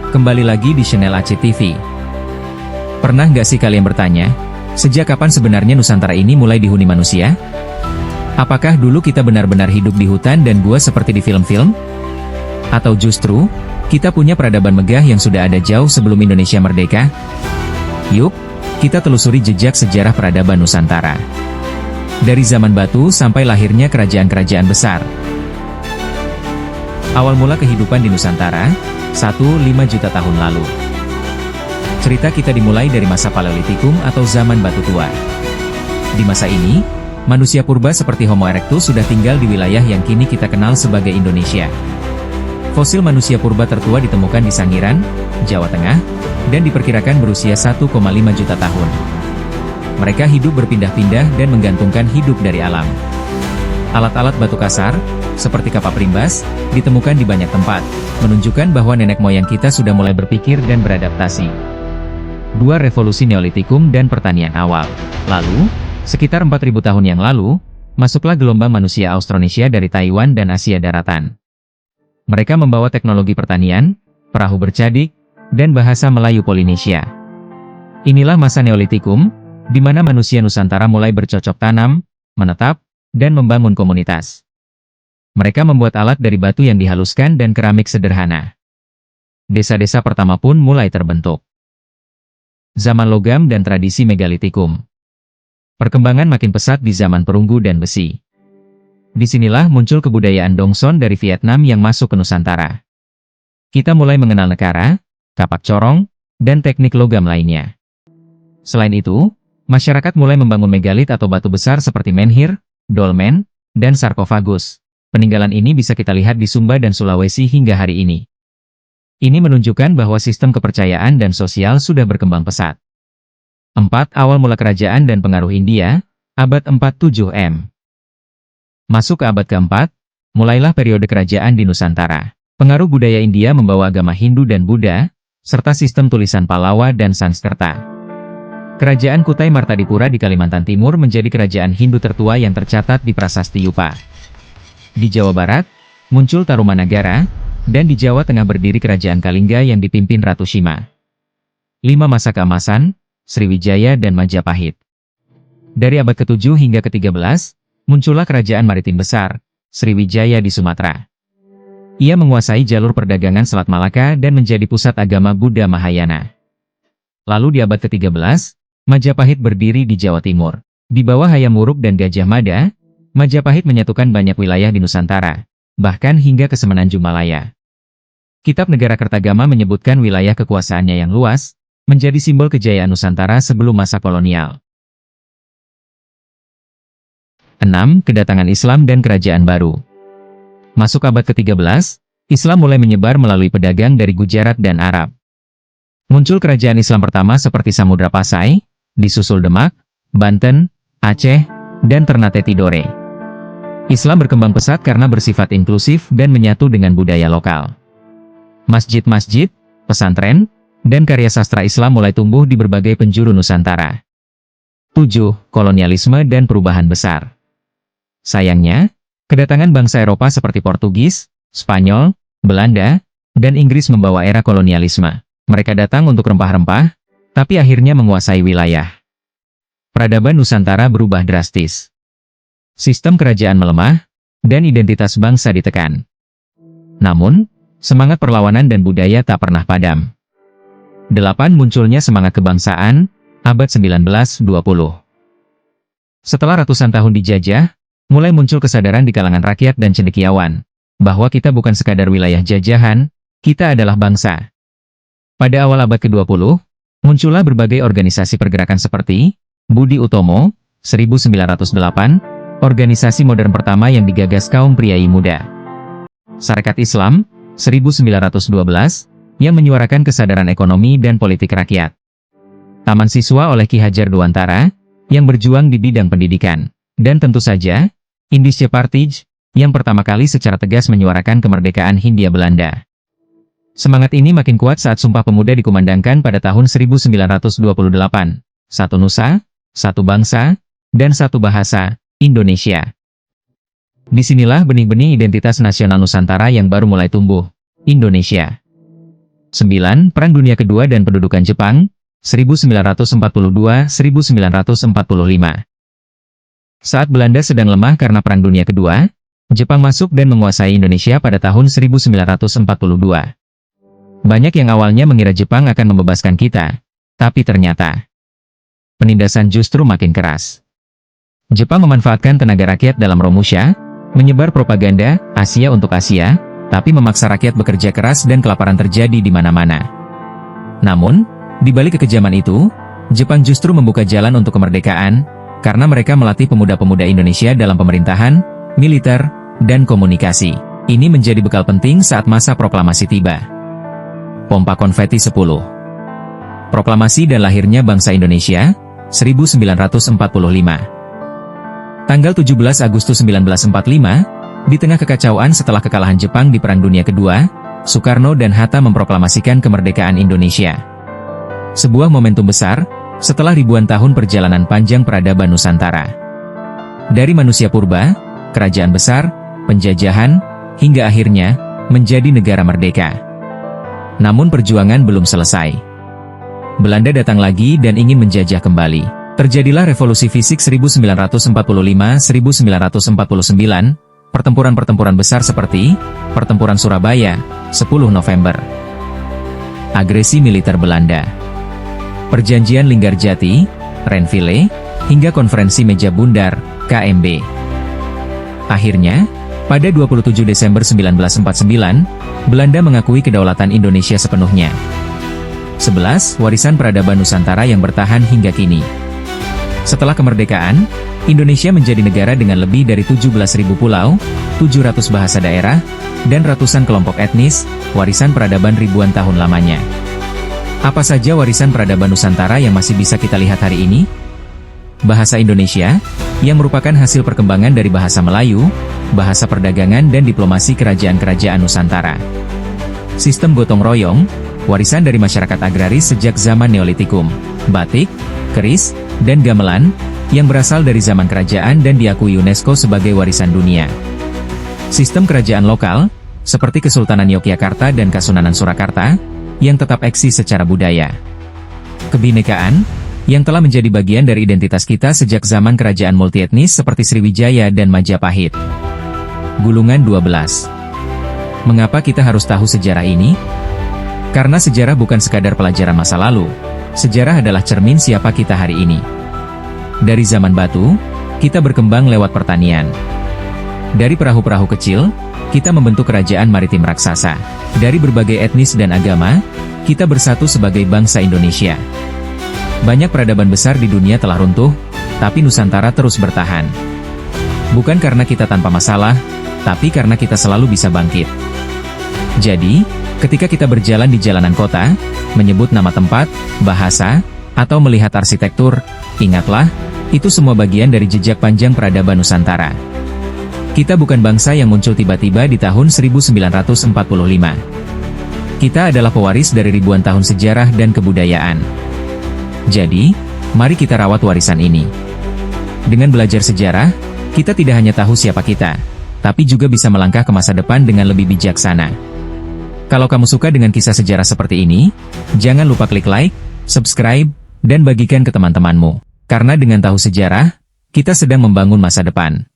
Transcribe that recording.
Kembali lagi di channel Aceh TV. Pernah nggak sih kalian bertanya, sejak kapan sebenarnya Nusantara ini mulai dihuni manusia? Apakah dulu kita benar-benar hidup di hutan dan gua seperti di film-film? Atau justru, kita punya peradaban megah yang sudah ada jauh sebelum Indonesia merdeka? Yuk, kita telusuri jejak sejarah peradaban Nusantara. Dari zaman batu sampai lahirnya kerajaan-kerajaan besar. Awal mula kehidupan di Nusantara, 1,5 juta tahun lalu. Cerita kita dimulai dari masa Paleolitikum atau zaman batu tua. Di masa ini, manusia purba seperti Homo erectus sudah tinggal di wilayah yang kini kita kenal sebagai Indonesia. Fosil manusia purba tertua ditemukan di Sangiran, Jawa Tengah, dan diperkirakan berusia 1,5 juta tahun. Mereka hidup berpindah-pindah dan menggantungkan hidup dari alam. Alat-alat batu kasar, seperti kapak primbas, ditemukan di banyak tempat, menunjukkan bahwa nenek moyang kita sudah mulai berpikir dan beradaptasi. 2. Revolusi Neolitikum dan pertanian awal. Lalu, sekitar 4.000 tahun yang lalu, masuklah gelombang manusia Austronesia dari Taiwan dan Asia Daratan. Mereka membawa teknologi pertanian, perahu bercadik, dan bahasa Melayu Polinesia. Inilah masa Neolitikum, di mana manusia Nusantara mulai bercocok tanam, menetap, dan membangun komunitas. Mereka membuat alat dari batu yang dihaluskan dan keramik sederhana. Desa-desa pertama pun mulai terbentuk. Zaman logam dan tradisi megalitikum. Perkembangan makin pesat di zaman perunggu dan besi. Disinilah muncul kebudayaan Dongson dari Vietnam yang masuk ke Nusantara. Kita mulai mengenal nekara, kapak corong, dan teknik logam lainnya. Selain itu, masyarakat mulai membangun megalit atau batu besar seperti menhir, dolmen, dan sarkofagus. Peninggalan ini bisa kita lihat di Sumba dan Sulawesi hingga hari ini. Ini menunjukkan bahwa sistem kepercayaan dan sosial sudah berkembang pesat. 4. Awal mula kerajaan dan pengaruh India, abad 47 M. Masuk ke abad keempat, mulailah periode kerajaan di Nusantara. Pengaruh budaya India membawa agama Hindu dan Buddha, serta sistem tulisan Pallava dan Sanskerta. Kerajaan Kutai Martadipura di Kalimantan Timur menjadi kerajaan Hindu tertua yang tercatat di Prasasti Yupa. Di Jawa Barat, muncul Tarumanagara, dan di Jawa Tengah berdiri kerajaan Kalingga yang dipimpin Ratu Sima. 5. Masa keemasan, Sriwijaya dan Majapahit. Dari abad ke-7 hingga ke-13, muncullah kerajaan maritim besar, Sriwijaya di Sumatera. Ia menguasai jalur perdagangan Selat Malaka dan menjadi pusat agama Buddha Mahayana. Lalu di abad ke-13, Majapahit berdiri di Jawa Timur. Di bawah Hayam Wuruk dan Gajah Mada, Majapahit menyatukan banyak wilayah di Nusantara, bahkan hingga ke Semenanjung Malaya. Kitab Negara Kertagama menyebutkan wilayah kekuasaannya yang luas, menjadi simbol kejayaan Nusantara sebelum masa kolonial. 6. Kedatangan Islam dan Kerajaan Baru. Masuk abad ke-13, Islam mulai menyebar melalui pedagang dari Gujarat dan Arab. Muncul kerajaan Islam pertama seperti Samudra Pasai, disusul Demak, Banten, Aceh, dan Ternate Tidore. Islam berkembang pesat karena bersifat inklusif dan menyatu dengan budaya lokal. Masjid-masjid, pesantren, dan karya sastra Islam mulai tumbuh di berbagai penjuru Nusantara. 7. Kolonialisme dan perubahan besar. Sayangnya, kedatangan bangsa Eropa seperti Portugis, Spanyol, Belanda, dan Inggris membawa era kolonialisme. Mereka datang untuk rempah-rempah, tapi akhirnya menguasai wilayah. Peradaban Nusantara berubah drastis. Sistem kerajaan melemah, dan identitas bangsa ditekan. Namun, semangat perlawanan dan budaya tak pernah padam. 8. Munculnya semangat kebangsaan, abad 19-20. Setelah ratusan tahun dijajah, mulai muncul kesadaran di kalangan rakyat dan cendekiawan, bahwa kita bukan sekadar wilayah jajahan, kita adalah bangsa. Pada awal abad ke-20, muncullah berbagai organisasi pergerakan seperti Budi Utomo, 1908, organisasi modern pertama yang digagas kaum priai muda. Sarekat Islam, 1912, yang menyuarakan kesadaran ekonomi dan politik rakyat. Taman Siswa oleh Ki Hajar Dewantara, yang berjuang di bidang pendidikan. Dan tentu saja, Indische Partij, yang pertama kali secara tegas menyuarakan kemerdekaan Hindia Belanda. Semangat ini makin kuat saat Sumpah Pemuda dikumandangkan pada tahun 1928. Satu Nusa, satu bangsa, dan satu bahasa, Indonesia. Disinilah benih-benih identitas nasional Nusantara yang baru mulai tumbuh, Indonesia. 9. Perang Dunia Kedua dan pendudukan Jepang, 1942-1945. Saat Belanda sedang lemah karena Perang Dunia Kedua, Jepang masuk dan menguasai Indonesia pada tahun 1942. Banyak yang awalnya mengira Jepang akan membebaskan kita, tapi ternyata penindasan justru makin keras. Jepang memanfaatkan tenaga rakyat dalam Romusha, menyebar propaganda Asia untuk Asia, tapi memaksa rakyat bekerja keras dan kelaparan terjadi di mana-mana. Namun, di balik kekejaman itu, Jepang justru membuka jalan untuk kemerdekaan, karena mereka melatih pemuda-pemuda Indonesia dalam pemerintahan, militer, dan komunikasi. Ini menjadi bekal penting saat masa proklamasi tiba. Pompa konveti 10. Proklamasi dan lahirnya bangsa Indonesia, 1945. Tanggal 17 Agustus 1945, di tengah kekacauan setelah kekalahan Jepang di Perang Dunia Kedua, Soekarno dan Hatta memproklamasikan kemerdekaan Indonesia. Sebuah momentum besar, setelah ribuan tahun perjalanan panjang peradaban Nusantara. Dari manusia purba, kerajaan besar, penjajahan, hingga akhirnya, menjadi negara merdeka. Namun perjuangan belum selesai. Belanda datang lagi dan ingin menjajah kembali. Terjadilah revolusi fisik 1945-1949, pertempuran-pertempuran besar seperti Pertempuran Surabaya, 10 November. Agresi militer Belanda. Perjanjian Linggarjati, Renville, hingga Konferensi Meja Bundar, KMB. Akhirnya, pada 27 Desember 1949, Belanda mengakui kedaulatan Indonesia sepenuhnya. 11. Warisan peradaban Nusantara yang bertahan hingga kini. Setelah kemerdekaan, Indonesia menjadi negara dengan lebih dari 17.000 pulau, 700 bahasa daerah, dan ratusan kelompok etnis, warisan peradaban ribuan tahun lamanya. Apa saja warisan peradaban Nusantara yang masih bisa kita lihat hari ini? Bahasa Indonesia, yang merupakan hasil perkembangan dari bahasa Melayu, bahasa perdagangan dan diplomasi kerajaan-kerajaan Nusantara. Sistem gotong royong, warisan dari masyarakat agraris sejak zaman Neolitikum, batik, keris, dan gamelan, yang berasal dari zaman kerajaan dan diakui UNESCO sebagai warisan dunia. Sistem kerajaan lokal, seperti Kesultanan Yogyakarta dan Kasunanan Surakarta, yang tetap eksis secara budaya. Kebinekaan, yang telah menjadi bagian dari identitas kita sejak zaman kerajaan multietnis seperti Sriwijaya dan Majapahit. Gulungan 12. Mengapa kita harus tahu sejarah ini? Karena sejarah bukan sekadar pelajaran masa lalu, sejarah adalah cermin siapa kita hari ini. Dari zaman batu, kita berkembang lewat pertanian. Dari perahu-perahu kecil, kita membentuk kerajaan maritim raksasa. Dari berbagai etnis dan agama, kita bersatu sebagai bangsa Indonesia. Banyak peradaban besar di dunia telah runtuh, tapi Nusantara terus bertahan. Bukan karena kita tanpa masalah, tapi karena kita selalu bisa bangkit. Jadi, ketika kita berjalan di jalanan kota, menyebut nama tempat, bahasa, atau melihat arsitektur, ingatlah, itu semua bagian dari jejak panjang peradaban Nusantara. Kita bukan bangsa yang muncul tiba-tiba di tahun 1945. Kita adalah pewaris dari ribuan tahun sejarah dan kebudayaan. Jadi, mari kita rawat warisan ini. Dengan belajar sejarah, kita tidak hanya tahu siapa kita, tapi juga bisa melangkah ke masa depan dengan lebih bijaksana. Kalau kamu suka dengan kisah sejarah seperti ini, jangan lupa klik like, subscribe, dan bagikan ke teman-temanmu. Karena dengan tahu sejarah, kita sedang membangun masa depan.